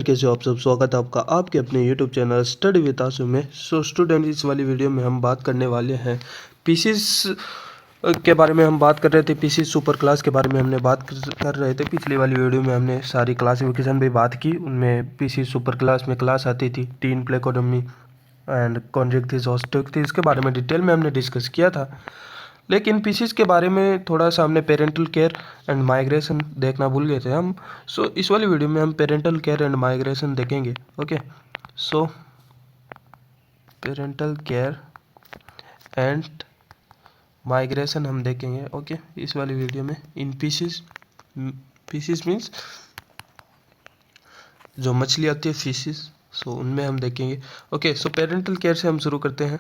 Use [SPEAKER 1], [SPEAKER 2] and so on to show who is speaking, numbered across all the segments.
[SPEAKER 1] कैसे हो आप सब। स्वागत है आपका आपके अपने यूट्यूब चैनल स्टडी विद आशु में। सो स्टूडेंट, इस वाली वीडियो में हम बात करने वाले हैं पीसीस के बारे में। हम बात कर रहे थे पीसी सुपर क्लास के बारे में हमने बात कर रहे थे। पिछली वाली वीडियो में हमने सारी क्लासिफिकेशन भी बात की। उनमें पीसी सुपर क्लास में क्लास आती थी टीन प्लेकोडमी एंड कॉन्जेक्टिस ऑस्टेक्टिस, इसके बारे में डिटेल में हमने डिस्कस किया था। लेकिन पीसीस के बारे में थोड़ा सा हमने पेरेंटल केयर एंड माइग्रेशन देखना भूल गए थे हम। सो इस वाली वीडियो में हम पेरेंटल केयर एंड माइग्रेशन देखेंगे। Okay, so parental care and migration हम देखेंगे। ओके, इस वाली वीडियो में इन पीसीस। पीसीस मीन्स जो मछली आती है फिशिस, सो उनमें हम देखेंगे। ओके, सो पेरेंटल केयर से हम शुरू करते हैं।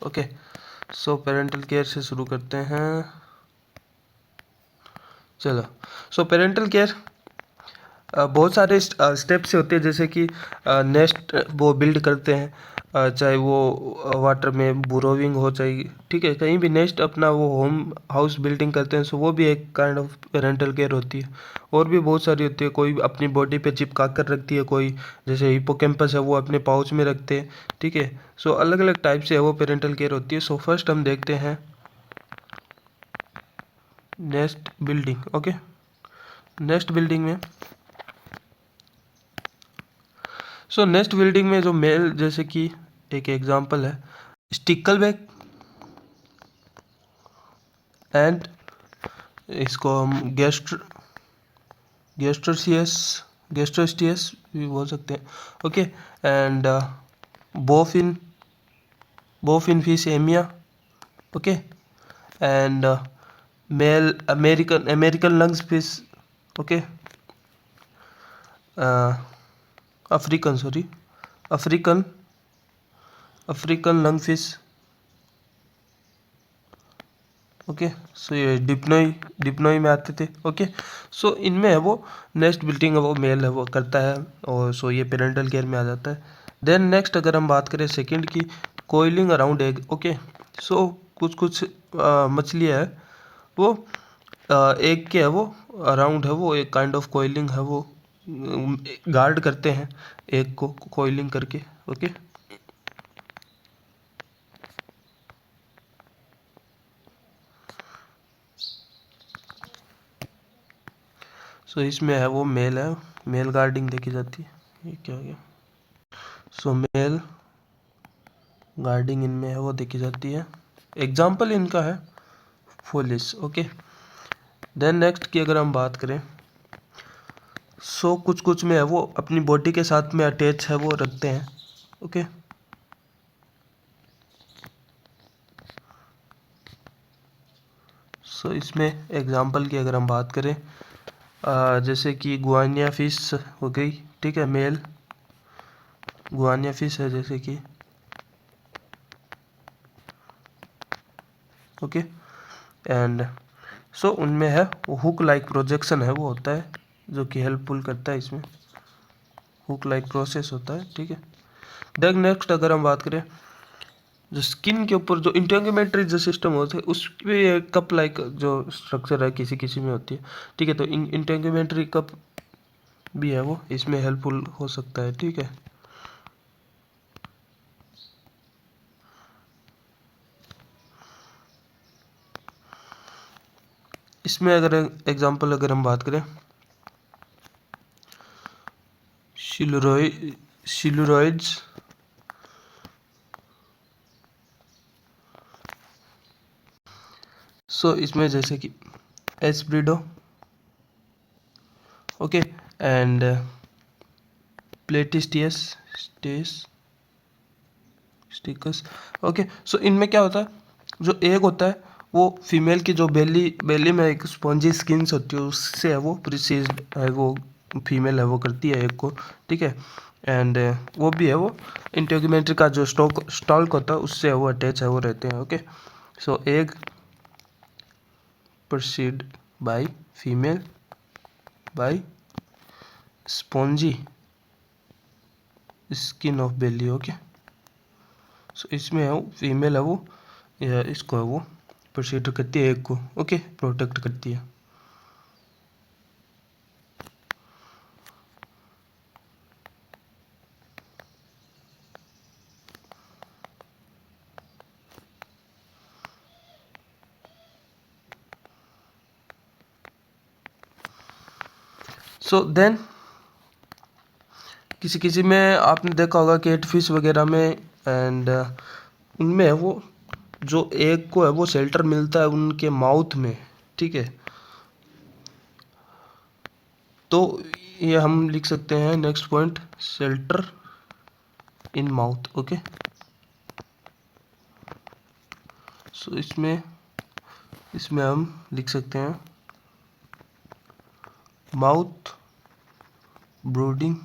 [SPEAKER 1] ओके, सो पेरेंटल केयर से शुरू करते हैं। चलो, सो पेरेंटल केयर बहुत सारे स्टेप्स होते हैं, जैसे कि नेस्ट वो बिल्ड करते हैं, चाहे वो वाटर में बुरोविंग हो, चाहे ठीक है कहीं भी नेस्ट अपना वो होम हाउस बिल्डिंग करते हैं। सो वो भी एक काइंड ऑफ पेरेंटल केयर होती है। और भी बहुत सारी होती है, कोई अपनी बॉडी पे चिपका कर रखती है, कोई जैसे हिपोकैम्पस है वो अपने पाउच में रखते हैं। ठीक है, सो अलग अलग टाइप से है वो पेरेंटल केयर होती है। सो फर्स्ट हम देखते हैं nest building. Okay, nest building में सो नेस्ट बिल्डिंग में जो मेल, जैसे कि एक एग्जांपल है स्टिकलबैक एंड इसको हम गेस्ट्रोस्टियस भी बोल सकते हैं। Okay, and bowfin bowfin fish Amia. Okay, and male American lungs fish. Okay, African lung fish. Okay, so ये डिप्नोई में आते थे। ओके, सो इनमें है वो नेक्स्ट बिल्डिंग है वो मेल है वो करता है, और सो ये पेरेंटल केयर में आ जाता है। देन नेक्स्ट अगर हम बात करें सेकंड की, कोइलिंग अराउंड एग। ओके, सो कुछ मछलियाँ है वो एग के है वो अराउंड है वो एक काइंड ऑफ कोइलिंग है वो गार्ड करते हैं एग को कोइलिंग करके। ओके, सो इसमें है वो मेल है, मेल गार्डिंग देखी जाती है। ये क्या हो गया, सो मेल गार्डिंग इनमें है वो देखी जाती है। एग्जाम्पल इनका है फोलिस। ओके, देन नेक्स्ट की अगर हम बात करें, सो कुछ में है वो अपनी बॉडी के साथ में अटैच है वो रखते हैं। ओके, सो इसमें एग्जाम्पल की अगर हम बात करें, जैसे कि गुआनिया फिश हो गई। ठीक है, मेल गुआनिया फिश है जैसे कि। ओके, एंड सो उनमें है वो हुक लाइक प्रोजेक्शन है वो होता है, जो कि हेल्पफुल करता है। इसमें हुक लाइक प्रोसेस होता है। ठीक है, देन नेक्स्ट अगर हम बात करें, जो स्किन के ऊपर जो इंटेंगमेंट्री जो सिस्टम होता है उस पे कप लाइक जो स्ट्रक्चर है किसी किसी में होती है। ठीक है, तो इंटेंगमेंट्री कप भी है वो इसमें हेल्पफुल हो सकता है। ठीक है, इसमें अगर एग्जांपल अगर हम बात करें, सिलुरॉइड्स, सो इसमें जैसे कि Aspredo. Okay, and platystacus. Okay, so इनमें क्या होता है, जो एग होता है वो फीमेल की जो बेली में एक स्पॉन्जी स्किन्स होती है उससे है वो प्रिसीज है वो फीमेल है वो करती है एग को। ठीक है, एंड वो भी है वो इंटेगुमेंट्री का जो स्टॉल्क होता है उससे है वो अटैच है वो रहते हैं। Okay, so egg proceed by female by spongy skin of belly. Okay, so इसमें है वो फीमेल है वो इसको है वो प्रोसीड करती है एग को, ओके, प्रोटेक्ट करती है। सो देन किसी किसी में आपने देखा होगा कैट फिश वगैरह में, एंड उनमें है वो जो एग को है वो शेल्टर मिलता है उनके माउथ में, ठीक है। तो ये हम लिख सकते हैं next point, shelter in mouth, okay. So इसमें हम लिख सकते हैं माउथ ब्रूडिंग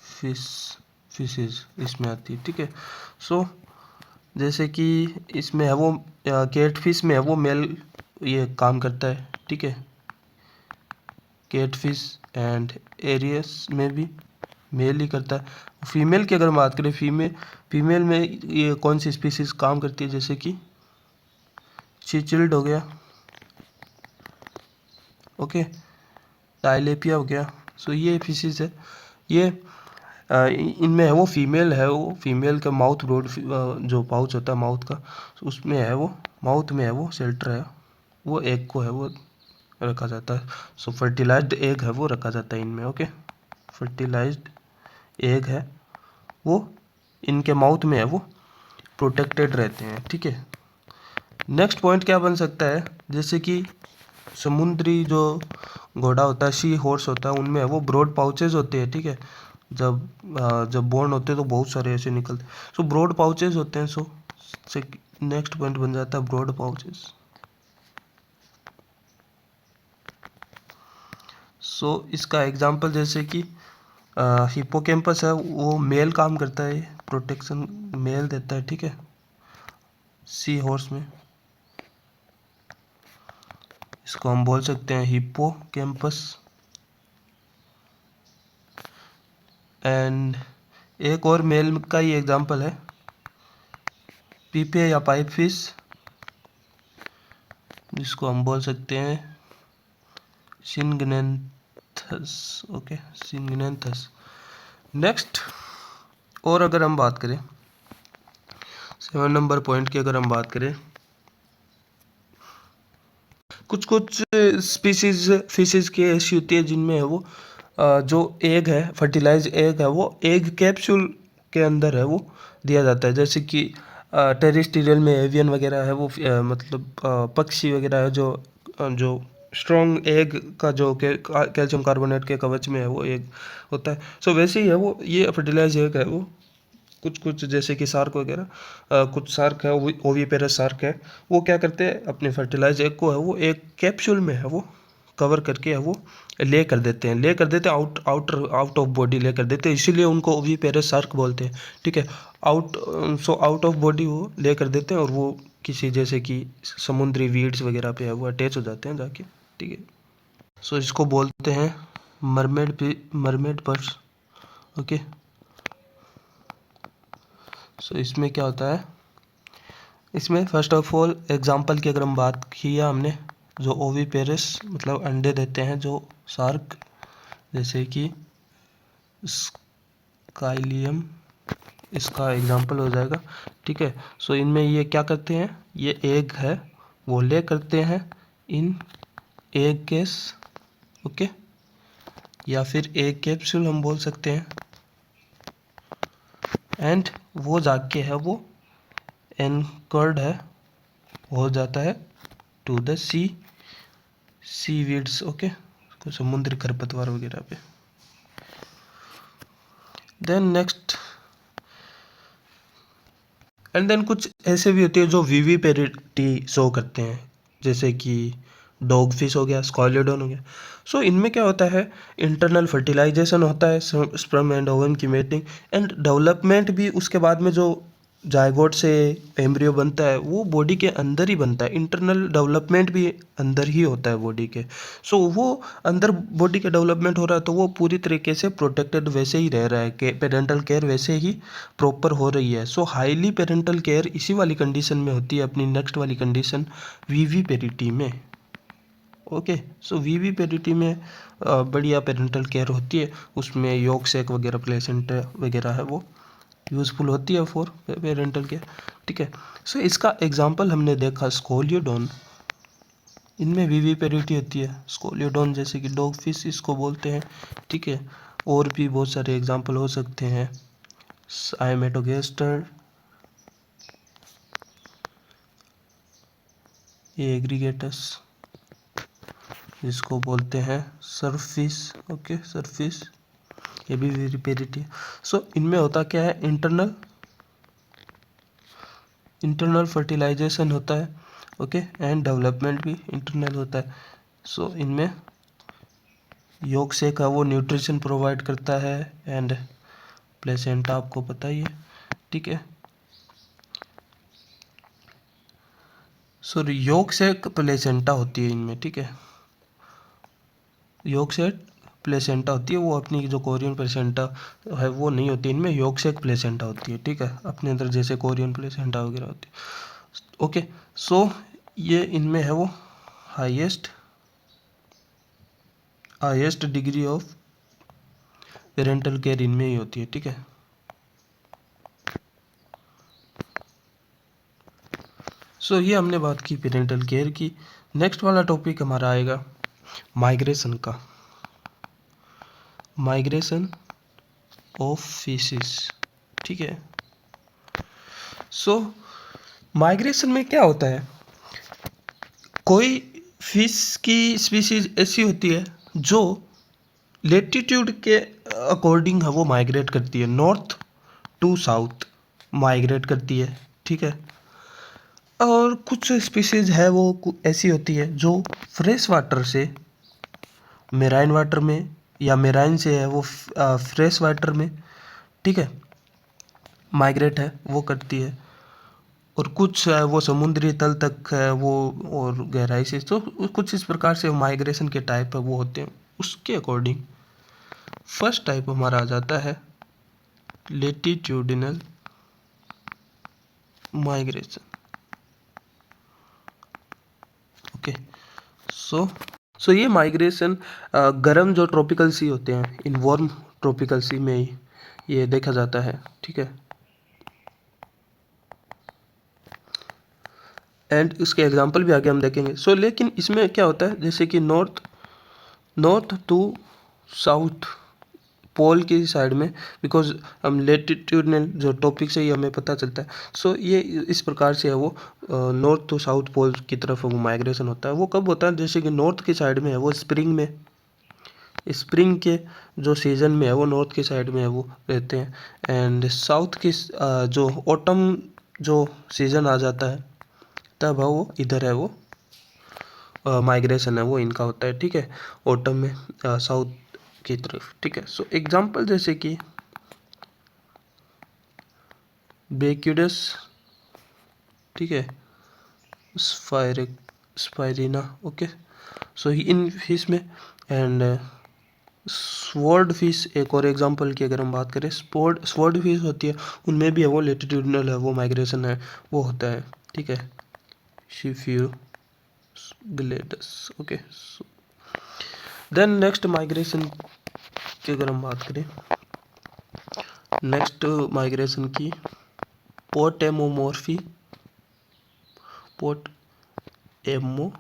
[SPEAKER 1] फिशेज इसमें आती है, ठीक है। सो जैसे कि इसमें है वो कैट फिश में है वो मेल ये काम करता है, ठीक है। कैट फिश एंड एरियस में भी मेल ही करता है। फीमेल की अगर हम बात करें, फीमेल में ये कौन सी स्पीसीज काम करती है, जैसे कि चिचिल्ड हो गया, ओके, टाइलेपिया हो गया। सो ये फिशेज है, ये इनमें है वो फीमेल है, वो फीमेल का माउथ ब्रोड जो पाउच होता है माउथ का, उसमें है वो माउथ में है वो शेल्टर है, वो एग को है वो रखा जाता है। सो फर्टिलाइज्ड एग है वो रखा जाता है इनमें, ओके। फर्टिलाइज्ड एग है वो इनके माउथ में है वो प्रोटेक्टेड रहते हैं, ठीक है। नेक्स्ट पॉइंट क्या बन सकता है, जैसे कि समुद्री जो घोड़ा होता है, सी हॉर्स होता है, उनमें है वो ब्रॉड पाउचेज होते हैं, ठीक है। जब बोर्न होते हैं तो बहुत सारे ऐसे निकलते हैं, सो ब्रॉड पाउचेज होते हैं। सो नेक्स्ट पॉइंट बन जाता है ब्रॉड पाउचेज। सो इसका एग्जांपल जैसे कि हिप्पोकैम्पस है, वो मेल काम करता है, प्रोटेक्शन मेल देता है, ठीक है, सी हॉर्स में। इसको हम बोल सकते हैं हिप्पोकैम्पस। एंड एक और मेल का ही एग्जांपल है पीपे या पाइप फिश, जिसको हम बोल सकते हैं सिंगनेंथस, ओके, सिंगनेंथस। नेक्स्ट, और अगर हम बात करें 7 नंबर पॉइंट की, अगर हम बात करें कुछ स्पीसीज फिशेज की ऐसी होती है जिनमें है वो जो एग है, फर्टिलाइज एग है, वो एग कैप्सूल के अंदर है वो दिया जाता है। जैसे कि टेरेस्ट्रियल में एवियन वगैरह है वो मतलब पक्षी वगैरह है जो स्ट्रॉन्ग एग का जो कैल्शियम कार्बोनेट के कवच में है वो एग होता है। सो वैसे ही है वो, ये फर्टिलाइज एग है वो कुछ जैसे कि शार्क वगैरह, कुछ शार्क है, ओवीपेरस शार्क है, वो क्या करते हैं अपने फर्टिलाइज एग को है वो एक कैप्सूल में है वो कवर करके है वो ले कर देते हैं आउट ऑफ बॉडी ले कर देते हैं, इसीलिए उनको ओवीपेरस शार्क बोलते हैं, ठीक है। आउट ऑफ बॉडी वो ले कर देते हैं और वो किसी जैसे कि समुद्री वीड्स वगैरह पे है वो अटैच हो जाते हैं जाके, ठीक है। सो इसको बोलते हैं मरमेड पर्स, ओके। सो इसमें क्या होता है, इसमें फर्स्ट ऑफ ऑल एग्जांपल की अगर हम बात किया हमने, जो ओवीपेरस मतलब अंडे देते हैं जो शार्क, जैसे कि स्काइलियम इसका एग्जांपल हो जाएगा, ठीक है। सो इनमें ये क्या करते हैं, ये एग है वो ले करते हैं इन एग केस, ओके, या फिर एग कैप्सूल हम बोल सकते हैं। एंड वो जाके है वो एनकर्ड है हो जाता है टू द सीवीड्स, ओके, समुद्री खरपतवार वगैरह पे। देन नेक्स्ट, एंड देन कुछ ऐसे भी होते हैं जो विविपेरिटी शो करते हैं, जैसे कि डॉग फिश हो गया, स्क्वालिडोन हो गया। सो इनमें क्या होता है, इंटरनल फर्टिलाइजेशन होता है, स्पर्म एंड ओवम की मेटिंग एंड डेवलपमेंट भी उसके बाद में जो जायगोट से एम्ब्रियो बनता है वो बॉडी के अंदर ही बनता है, इंटरनल डेवलपमेंट भी अंदर ही होता है बॉडी के। सो वो अंदर बॉडी के डेवलपमेंट हो रहा है तो वो पूरी तरीके से प्रोटेक्टेड वैसे ही रह रहा है कि पेरेंटल केयर वैसे ही प्रॉपर हो रही है। सो हाईली पेरेंटल केयर इसी वाली कंडीशन में होती है, अपनी नेक्स्ट वाली कंडीशन वीवी पेरिटी में। ओके, सो वीवी पेरिटी में बढ़िया पेरेंटल केयर होती है, उसमें यॉर्क शेक वगैरह प्लेसेंटा वगैरह है वो यूज़फुल होती है फॉर पेरेंटल केयर। ठीक है, सो इसका एग्जांपल हमने देखा स्कोलियोडोन, इनमें वीवी पेरिटी होती है। स्कोलियोडोन जैसे कि डॉग फिश इसको बोलते हैं। ठीक है, और भी बहुत सारे एग्जांपल हो सकते हैं, साइमेटोगेस्टर, ये एग्रीगेटस जिसको बोलते हैं सरफिश। ओके, सरफिश ये भी वीवी पेरिटी है। सो इनमें होता क्या है, इंटरनल फर्टिलाइजेशन होता है। ओके, एंड डेवलपमेंट भी इंटरनल होता है। सो इनमें यॉर्क शेक का वो न्यूट्रिशन प्रोवाइड करता है, एंड प्लेसेंटा आपको पता ही है। ठीक है, सो यॉर्क शेक प्लेसेंटा होती है इनमें। ठीक है, यॉर्क शेक प्लेसेंटा होती है, वो अपनी जो कोरियन प्लेसेंटा है वो नहीं होती इनमें, यॉर्क शेक प्लेसेंटा होती है। ठीक है, अपने अंदर जैसे कोरियन प्लेसेंटा वगैरह होती है। ओके, सो ये इनमें है वो highest degree of parental care इनमें ही होती है। ठीक है, सो ये हमने बात की पेरेंटल केयर की। नेक्स्ट वाला टॉपिक हमारा आएगा माइग्रेशन का, माइग्रेशन ऑफ फिशेस। ठीक है, सो माइग्रेशन में क्या होता है, कोई फिश की स्पीसीज ऐसी होती है जो लेटीट्यूड के अकॉर्डिंग है वो माइग्रेट करती है, नॉर्थ टू साउथ माइग्रेट करती है। ठीक है, और कुछ स्पीसीज है वो ऐसी होती है जो फ्रेश वाटर से मेराइन वाटर में, या मेराइन से है वो फ्रेश वाटर में, ठीक है, माइग्रेट है वो करती है। और कुछ है वो समुद्री तल तक है वो, और गहराई से, तो कुछ इस प्रकार से माइग्रेशन के टाइप है वो होते हैं। उसके अकॉर्डिंग फर्स्ट टाइप हमारा आ जाता है लेटीट्यूडिनल माइग्रेशन। ओके, सो ये माइग्रेशन गर्म जो ट्रॉपिकल सी होते हैं, इन वार्म ट्रॉपिकल सी में ही ये देखा जाता है। ठीक है, एंड इसके एग्जांपल भी आगे हम देखेंगे। सो लेकिन इसमें क्या होता है, जैसे कि नॉर्थ टू साउथ पोल की साइड में, बिकॉज हम लेटीट्यूडनल जो टॉपिक से ही हमें पता चलता है। सो ये इस प्रकार से है वो नॉर्थ टू साउथ पोल की तरफ वो माइग्रेशन होता है। वो कब होता है, जैसे कि नॉर्थ की साइड में है वो स्प्रिंग में, स्प्रिंग के जो सीज़न में है वो नॉर्थ की साइड में है वो रहते हैं, एंड साउथ की जो ऑटम जो सीज़न आ जाता है तब है वो इधर है वो माइग्रेशन है वो इनका होता है। ठीक है, ऑटम में साउथ की तरफ। ठीक है, सो एग्जांपल जैसे कि बेक्यूडस, ठीक है, स्पायरिना। ओके, सो इन फिश में, एंड स्वॉर्ड फिश एक और एग्जांपल की अगर हम बात करें, स्वॉर्ड फिश होती है, उनमें भी है वो लेटिट्यूडनल है वो माइग्रेशन है वो होता है। ठीक है, शिफ्यू ग्लेडस। ओके, देन नेक्स्ट माइग्रेशन की अगर हम बात करें, नेक्स्ट माइग्रेशन की पोटेमोमॉर्फी, पोटेमोड्रोमी।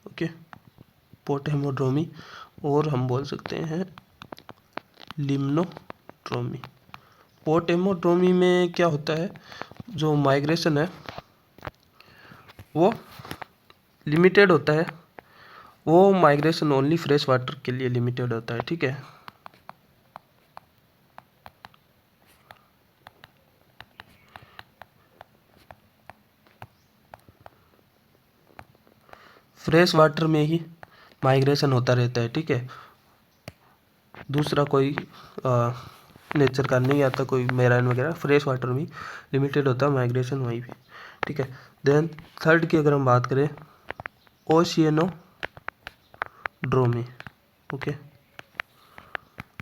[SPEAKER 1] ओके, पोटेमोड्रोमी, और हम बोल सकते हैं लिम्नोड्रोमी। पोटेमोड्रोमी में क्या होता है, जो माइग्रेशन है वो लिमिटेड होता है, वो माइग्रेशन ओनली फ्रेश वाटर के लिए लिमिटेड होता है। ठीक है, फ्रेश वाटर में ही माइग्रेशन होता रहता है। ठीक है, दूसरा कोई नेचर का नहीं आता कोई मेराइन वगैरह, फ्रेश वाटर में लिमिटेड होता है माइग्रेशन वहीं पे, ठीक है। देन थर्ड की अगर हम बात करें, ओशियनोड्रोमी, ओके।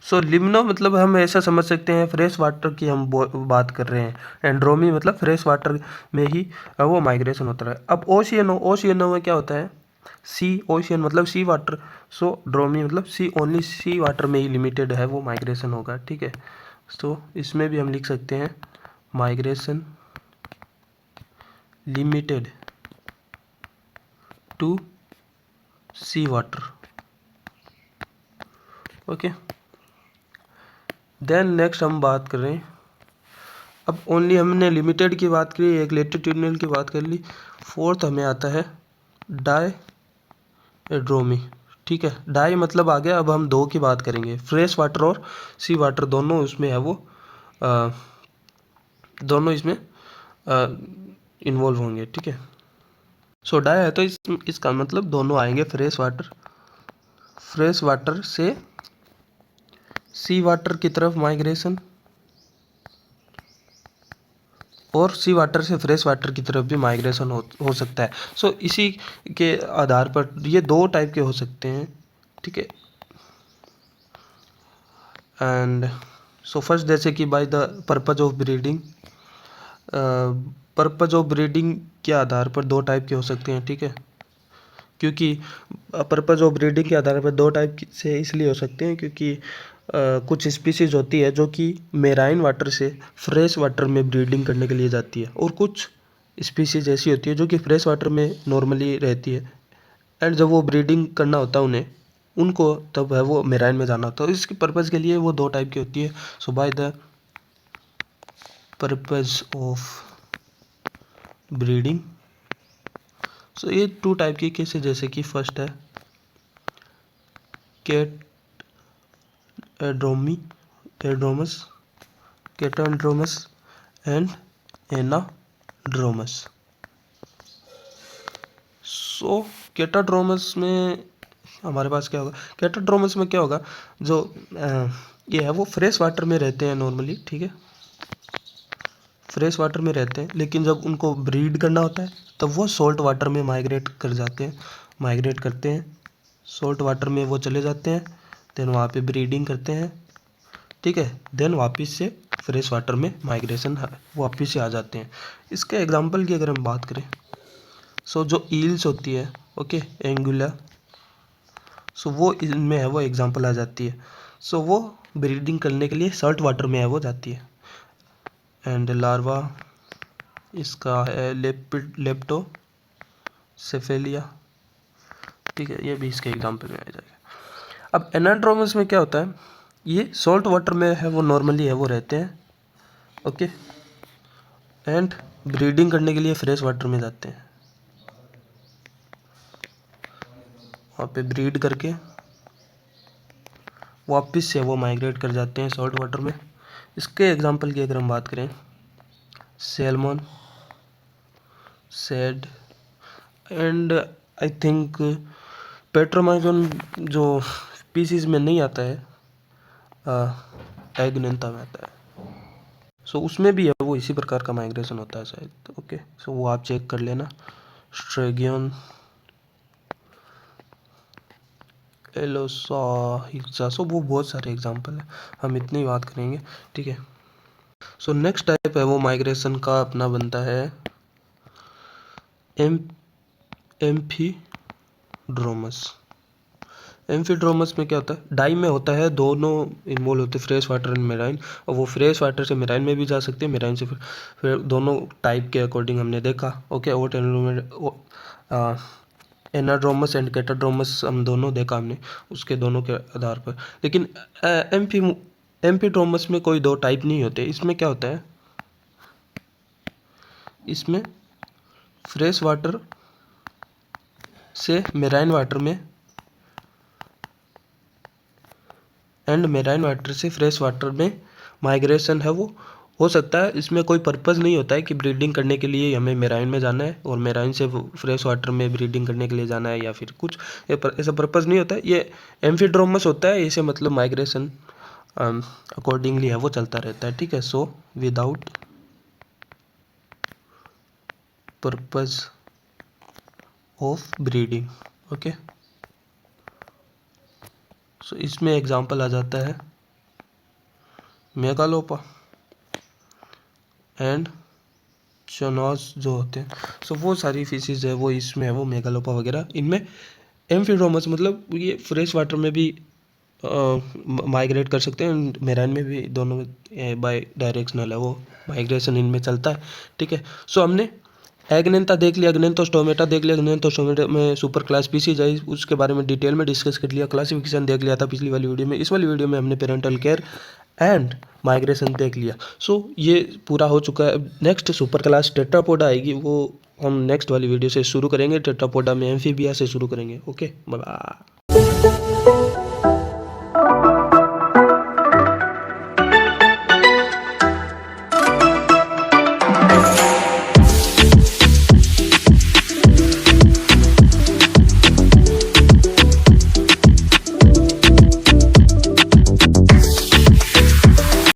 [SPEAKER 1] सो लिम्नो मतलब हम ऐसा समझ सकते हैं फ्रेश वाटर की हम बात कर रहे हैं, एंड्रोमी मतलब फ्रेश वाटर में ही वो माइग्रेशन होता है। अब ओशियनो में क्या होता है, सी, ओशियन मतलब सी वाटर, सो ड्रोमी मतलब सी, ओनली सी वाटर में ही लिमिटेड है वो माइग्रेशन होगा, ठीक है। सो इसमें भी हम लिख सकते हैं migration limited to sea water, okay. Then next हम बात करें, अब ओनली हमने लिमिटेड की बात करी, एक लैटिट्यूडिनल की बात कर ली। फोर्थ हमें आता है डायड्रोमी, ठीक है। डाई मतलब आ गया, अब हम दो की बात करेंगे, फ्रेश वाटर और सी वाटर दोनों उसमें है वो दोनों इसमें इन्वॉल्व होंगे, ठीक है। सो डाई है तो इसका मतलब दोनों आएंगे, फ्रेश वाटर से सी वाटर की तरफ माइग्रेशन और सी वाटर से फ्रेश वाटर की तरफ भी माइग्रेशन हो सकता है। सो इसी के आधार पर ये दो टाइप के हो सकते हैं, ठीक है। एंड सो फर्स्ट, जैसे कि by the purpose of breeding, purpose of breeding के आधार पर दो टाइप के हो सकते हैं, ठीक है। क्योंकि पर्पज ऑफ ब्रीडिंग के आधार पर दो टाइप से इसलिए हो सकते हैं क्योंकि कुछ स्पीसीज होती है जो कि मेराइन वाटर से फ्रेश वाटर में ब्रीडिंग करने के लिए जाती है, और कुछ स्पीसीज ऐसी होती है जो कि फ्रेश वाटर में नॉर्मली रहती है, एंड जब वो ब्रीडिंग करना होता है उनको तब है वो मेराइन में जाना होता है। इसके पर्पज़ के लिए वो दो टाइप की होती है। So by the purpose of breeding, so ये टू टाइप की केस है, जैसे कि फर्स्ट है एड्रोमस, कैटाड्रोमस एंड एनाड्रोमस। सो कैटाड्रोमस में हमारे पास क्या होगा, कैटाड्रोमस में क्या होगा, जो ये है वो फ्रेश वाटर में रहते हैं नॉर्मली, ठीक है, फ्रेश वाटर में रहते हैं, लेकिन जब उनको ब्रीड करना होता है तब वो सॉल्ट वाटर में माइग्रेट करते हैं, सॉल्ट वाटर में वो चले जाते हैं, देन वहाँ पे ब्रीडिंग करते हैं, ठीक है, देन वापस से फ्रेश वाटर में माइग्रेशन वापस से आ जाते हैं। इसके एग्जांपल की अगर हम बात करें, सो जो ईल्स होती है, ओके, एंगुला, सो वो इनमें है वो एग्जांपल आ जाती है। सो वो ब्रीडिंग करने के लिए सॉल्ट वाटर में है वो जाती है। एंड लार्वा इसका है लेप्टोसेफेलिया, ठीक है, ये भी इसके एग्जांपल में आ जाएगा। अब एनाड्रोमस में क्या होता है, ये सॉल्ट वाटर में है वो नॉर्मली है वो रहते हैं, ओके, एंड ब्रीडिंग करने के लिए फ्रेश वाटर में जाते हैं, वहाँ पे ब्रीड करके वापस से वो माइग्रेट कर जाते हैं सॉल्ट वाटर में। इसके एग्जांपल की अगर हम बात करें, salmon, sad and I think Petromyzon जो पीसीज में नहीं आता है, एग्नेंथा में आता है, सो उसमें भी है वो इसी प्रकार का माइग्रेशन होता है शायद, ओके। सो वो आप चेक कर लेना। स्ट्रेगियन, एलोसा, सो वो बहुत सारे एग्जांपल हैं, हम इतनी ही बात करेंगे, ठीक है। सो नेक्स्ट टाइप है वो माइग्रेशन का अपना बनता है एम्फीड्रोमस। एम्फीड्रोमस में क्या होता है, डाई में होता है, दोनों इन्वॉल्व होते हैं, फ्रेश वाटर एंड मेराइन, और वो फ्रेश वाटर से मेराइन में भी जा सकते हैं, मेराइन से फिर दोनों टाइप के अकॉर्डिंग हमने देखा, ओके। और एनाड्रोमस एंड कैटाड्रोमस हम दोनों देखा हमने, उसके दोनों के आधार पर। लेकिन एम्फीड्रोमस में कोई दो टाइप नहीं होते। इसमें क्या होता है, इसमें फ्रेश वाटर से मेराइन वाटर में एंड मेराइन वाटर से फ्रेश वाटर में माइग्रेशन है वो हो सकता है। इसमें कोई पर्पज़ नहीं होता है कि ब्रीडिंग करने के लिए हमें मेराइन में जाना है और मेराइन से फ्रेश वाटर में ब्रीडिंग करने के लिए जाना है, या फिर कुछ ऐसा पर्पज़ नहीं होता है। ये एम्फीड्रोमस होता है, इसे मतलब माइग्रेशन अकॉर्डिंगली है वो चलता रहता है, ठीक है। So without purpose of breeding, okay. So इसमें एग्जांपल आ जाता है मेगालोपा एंड चनोस जो होते हैं। सो वो सारी फिशेज है वो इसमें है, वो मेगालोपा वगैरह। इनमें एम्फिड्रोमस मतलब ये फ्रेश वाटर में भी माइग्रेट कर सकते हैं, मेराइन में भी, दोनों में बाई डायरेक्शनल है वो माइग्रेशन इनमें चलता है, ठीक है। सो हमने एग्नेंथा देख लिया, एग्नेंथोस्टोमेटा देख लिया, एग्नेंथोस्टोमेटा में सुपर क्लास स्पीसीज है, उसके बारे में डिटेल में डिस्कस कर लिया। क्लासिफिकेशन देख लिया था पिछली वाली वीडियो में। इस वाली वीडियो में हमने पेरेंटल केयर एंड माइग्रेशन देख लिया। सो ये पूरा हो चुका है। नेक्स्ट सुपर क्लास टेट्रापोडा आएगी, वो हम नेक्स्ट वाली वीडियो से शुरू करेंगे। टेट्रापोडा में एम्फीबिया से शुरू करेंगे। Okay, bye.